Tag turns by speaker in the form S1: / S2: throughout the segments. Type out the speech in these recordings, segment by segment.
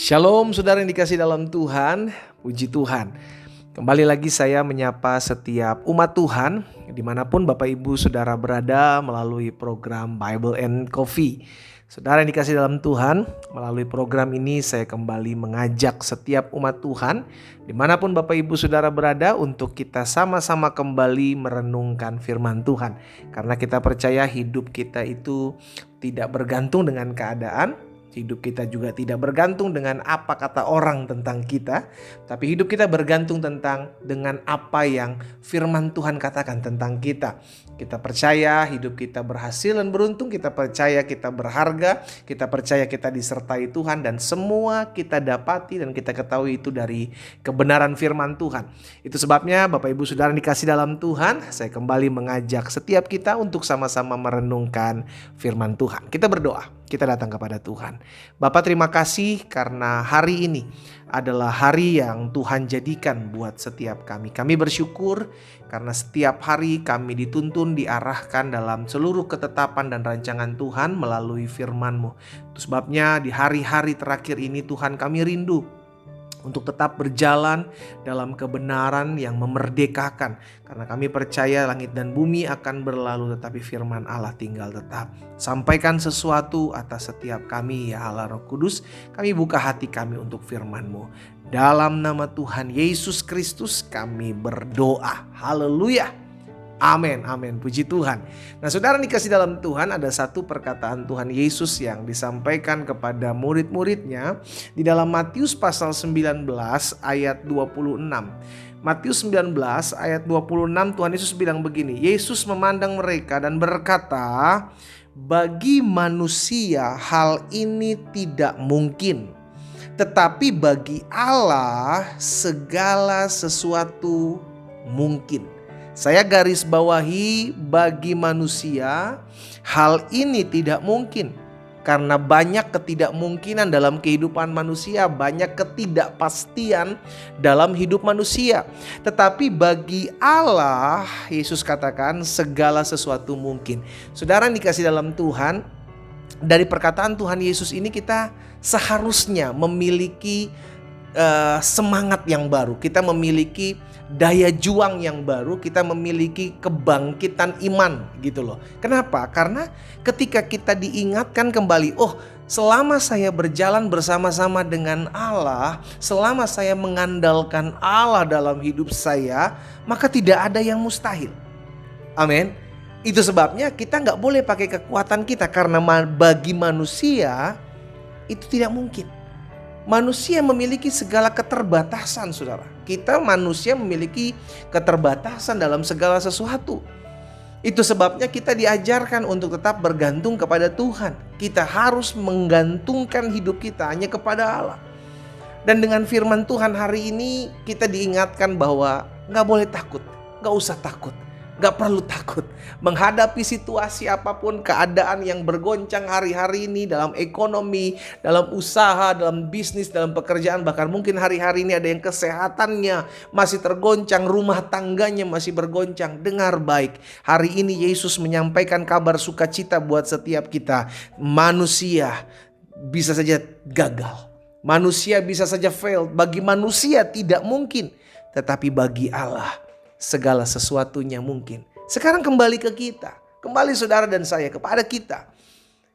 S1: Shalom saudara yang dikasih dalam Tuhan, puji Tuhan. Kembali lagi saya menyapa setiap umat Tuhan, dimanapun Bapak Ibu Saudara berada melalui program Bible and Coffee. Saudara yang dikasih dalam Tuhan, melalui program ini saya kembali mengajak setiap umat Tuhan, dimanapun Bapak Ibu Saudara berada, untuk kita sama-sama kembali merenungkan firman Tuhan. Karena kita percaya hidup kita itu tidak bergantung dengan keadaan, hidup kita juga tidak bergantung dengan apa kata orang tentang kita, tapi hidup kita bergantung dengan apa yang firman Tuhan katakan tentang kita. Kita percaya hidup kita berhasil dan beruntung, kita percaya kita berharga, kita percaya kita disertai Tuhan, dan semua kita dapati dan kita ketahui itu dari kebenaran firman Tuhan. Itu sebabnya Bapak Ibu Saudara dikasih dalam Tuhan, saya kembali mengajak setiap kita untuk sama-sama merenungkan firman Tuhan. Kita berdoa, kita datang kepada Tuhan. Bapa, terima kasih karena hari ini adalah hari yang Tuhan jadikan buat setiap kami. Kami bersyukur karena setiap hari kami dituntun, diarahkan dalam seluruh ketetapan dan rancangan Tuhan melalui firman-Mu. Itu sebabnya di hari-hari terakhir ini Tuhan, kami rindu untuk tetap berjalan dalam kebenaran yang memerdekakan. Karena kami percaya langit dan bumi akan berlalu, tetapi firman Allah tinggal tetap. Sampaikan sesuatu atas setiap kami ya Allah Roh Kudus. Kami buka hati kami untuk firman-Mu. Dalam nama Tuhan Yesus Kristus kami berdoa. Haleluya. Amin, amin, puji Tuhan. Nah saudara dikasih dalam Tuhan, ada satu perkataan Tuhan Yesus yang disampaikan kepada murid-muridnya di dalam Matius pasal 19 ayat 26. Matius 19 ayat 26, Tuhan Yesus bilang begini, Yesus memandang mereka dan berkata, bagi manusia hal ini tidak mungkin, tetapi bagi Allah segala sesuatu mungkin. Saya garis bawahi, bagi manusia hal ini tidak mungkin. Karena banyak ketidakmungkinan dalam kehidupan manusia, banyak ketidakpastian dalam hidup manusia. Tetapi bagi Allah, Yesus katakan segala sesuatu mungkin. Saudara yang dikasih dalam Tuhan, dari perkataan Tuhan Yesus ini kita seharusnya memiliki semangat yang baru. Kita memiliki daya juang yang baru, kita memiliki kebangkitan iman gitu loh. Kenapa? Karena ketika kita diingatkan kembali, oh selama saya berjalan bersama-sama dengan Allah, selama saya mengandalkan Allah dalam hidup saya, maka tidak ada yang mustahil. Amin. Itu sebabnya kita gak boleh pakai kekuatan kita, karena bagi manusia itu tidak mungkin. Manusia memiliki segala keterbatasan, saudara. Kita manusia memiliki keterbatasan dalam segala sesuatu. Itu sebabnya kita diajarkan untuk tetap bergantung kepada Tuhan. Kita harus menggantungkan hidup kita hanya kepada Allah. Dan dengan firman Tuhan hari ini kita diingatkan bahwa gak boleh takut, gak usah takut. Gak perlu takut menghadapi situasi apapun, keadaan yang bergoncang hari-hari ini dalam ekonomi, dalam usaha, dalam bisnis, dalam pekerjaan. Bahkan mungkin hari-hari ini ada yang kesehatannya masih tergoncang, rumah tangganya masih bergoncang. Dengar baik, hari ini Yesus menyampaikan kabar sukacita buat setiap kita. Manusia bisa saja gagal, manusia bisa saja fail. Bagi manusia tidak mungkin, tetapi bagi Allah segala sesuatunya mungkin. Sekarang kembali ke kita. Kembali saudara dan saya kepada kita.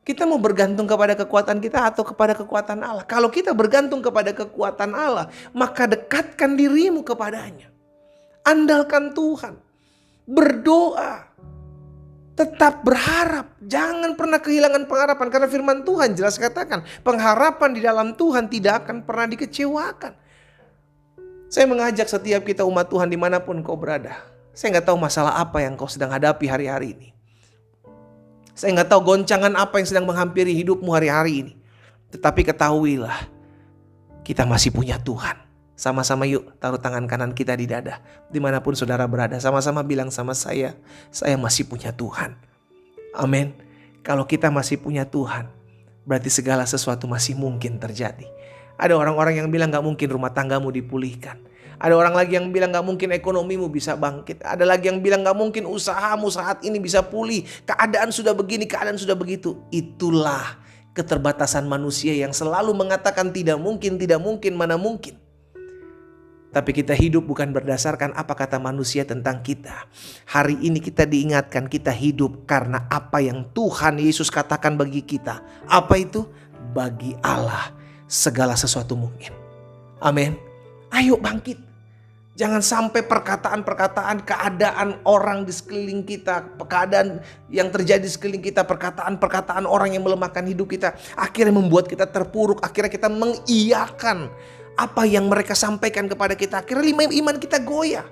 S1: Kita mau bergantung kepada kekuatan kita atau kepada kekuatan Allah? Kalau kita bergantung kepada kekuatan Allah, maka dekatkan dirimu kepadanya. Andalkan Tuhan. Berdoa. Tetap berharap. Jangan pernah kehilangan pengharapan. Karena firman Tuhan jelas katakan, pengharapan di dalam Tuhan tidak akan pernah dikecewakan. Saya mengajak setiap kita umat Tuhan dimanapun kau berada. Saya gak tahu masalah apa yang kau sedang hadapi hari-hari ini. Saya gak tahu goncangan apa yang sedang menghampiri hidupmu hari-hari ini. Tetapi ketahuilah, kita masih punya Tuhan. Sama-sama yuk taruh tangan kanan kita di dada. Dimanapun saudara berada, sama-sama bilang sama saya masih punya Tuhan. Amin. Kalau kita masih punya Tuhan, berarti segala sesuatu masih mungkin terjadi. Ada orang-orang yang bilang gak mungkin rumah tanggamu dipulihkan. Ada orang lagi yang bilang gak mungkin ekonomimu bisa bangkit. Ada lagi yang bilang gak mungkin usahamu saat ini bisa pulih. Keadaan sudah begini, keadaan sudah begitu. Itulah keterbatasan manusia yang selalu mengatakan tidak mungkin, mana mungkin. Tapi kita hidup bukan berdasarkan apa kata manusia tentang kita. Hari ini kita diingatkan kita hidup karena apa yang Tuhan Yesus katakan bagi kita. Apa itu? Bagi Allah segala sesuatu mungkin. Amin. Ayo bangkit. Jangan sampai perkataan-perkataan keadaan orang di sekeliling kita, keadaan yang terjadi di sekeliling kita, perkataan-perkataan orang yang melemahkan hidup kita, akhirnya membuat kita terpuruk, akhirnya kita mengiyakan apa yang mereka sampaikan kepada kita. Akhirnya iman kita goyah.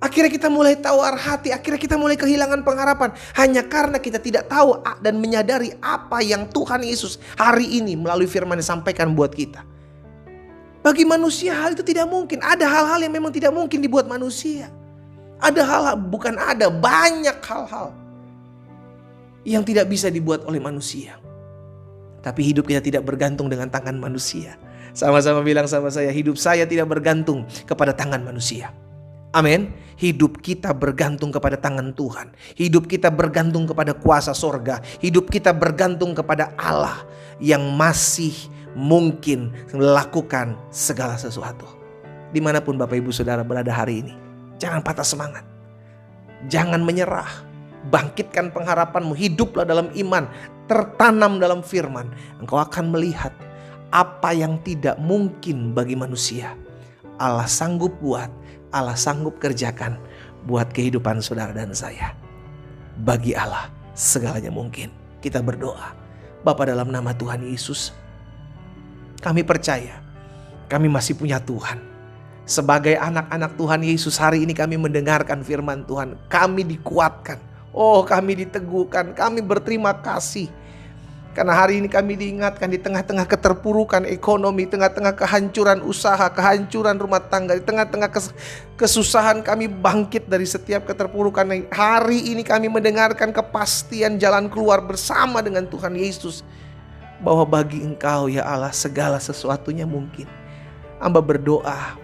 S1: Akhirnya kita mulai tawar hati, akhirnya kita mulai kehilangan pengharapan. Hanya karena kita tidak tahu dan menyadari apa yang Tuhan Yesus hari ini melalui firman disampaikan buat kita. Bagi manusia hal itu tidak mungkin. Ada hal-hal yang memang tidak mungkin dibuat manusia. Ada hal-hal, banyak hal-hal yang tidak bisa dibuat oleh manusia. Tapi hidup kita tidak bergantung dengan tangan manusia. Sama-sama bilang sama saya, hidup saya tidak bergantung kepada tangan manusia. Amin. Hidup kita bergantung kepada tangan Tuhan. Hidup kita bergantung kepada kuasa sorga. Hidup kita bergantung kepada Allah yang masih mungkin melakukan segala sesuatu. Dimanapun Bapak Ibu Saudara berada hari ini, jangan patah semangat. Jangan menyerah. Bangkitkan pengharapanmu. Hiduplah dalam iman. Tertanam dalam firman. Engkau akan melihat apa yang tidak mungkin bagi manusia, Allah sanggup buat, Allah sanggup kerjakan buat kehidupan saudara dan saya. Bagi Allah segalanya mungkin. Kita berdoa. Bapa, dalam nama Tuhan Yesus, kami percaya kami masih punya Tuhan. Sebagai anak-anak Tuhan Yesus, hari ini kami mendengarkan firman Tuhan. Kami dikuatkan. Oh, kami diteguhkan. Kami berterima kasih. Karena hari ini kami diingatkan di tengah-tengah keterpurukan ekonomi, tengah-tengah kehancuran usaha, kehancuran rumah tangga, di tengah-tengah kesusahan kami bangkit dari setiap keterpurukan. Hari ini kami mendengarkan kepastian jalan keluar bersama dengan Tuhan Yesus. Bahwa bagi Engkau ya Allah segala sesuatunya mungkin. Hamba berdoa,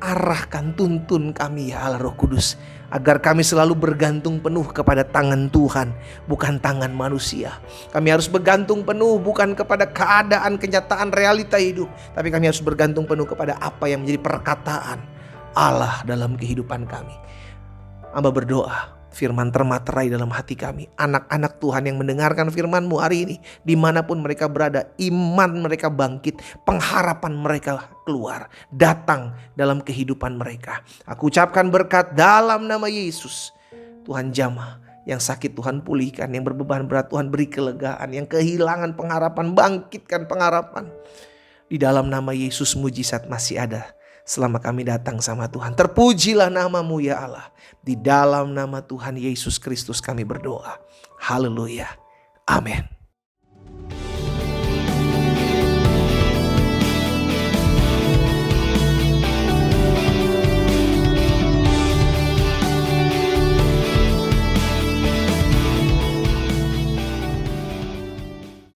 S1: arahkan, tuntun kami ya Allah Roh Kudus. Agar kami selalu bergantung penuh kepada tangan Tuhan, bukan tangan manusia. Kami harus bergantung penuh bukan kepada keadaan, kenyataan, realita hidup. Tapi kami harus bergantung penuh kepada apa yang menjadi perkataan Allah dalam kehidupan kami. Hamba berdoa, firman termaterai dalam hati kami. Anak-anak Tuhan yang mendengarkan firman-Mu hari ini, dimanapun mereka berada, iman mereka bangkit, pengharapan mereka keluar, datang dalam kehidupan mereka. Aku ucapkan berkat dalam nama Yesus. Tuhan jamah, yang sakit Tuhan pulihkan, yang berbeban berat Tuhan beri kelegaan, yang kehilangan pengharapan bangkitkan pengharapan. Di dalam nama Yesus mujizat masih ada selama kami datang sama Tuhan. Terpujilah nama-Mu ya Allah. Di dalam nama Tuhan Yesus Kristus kami berdoa. Haleluya. Amin.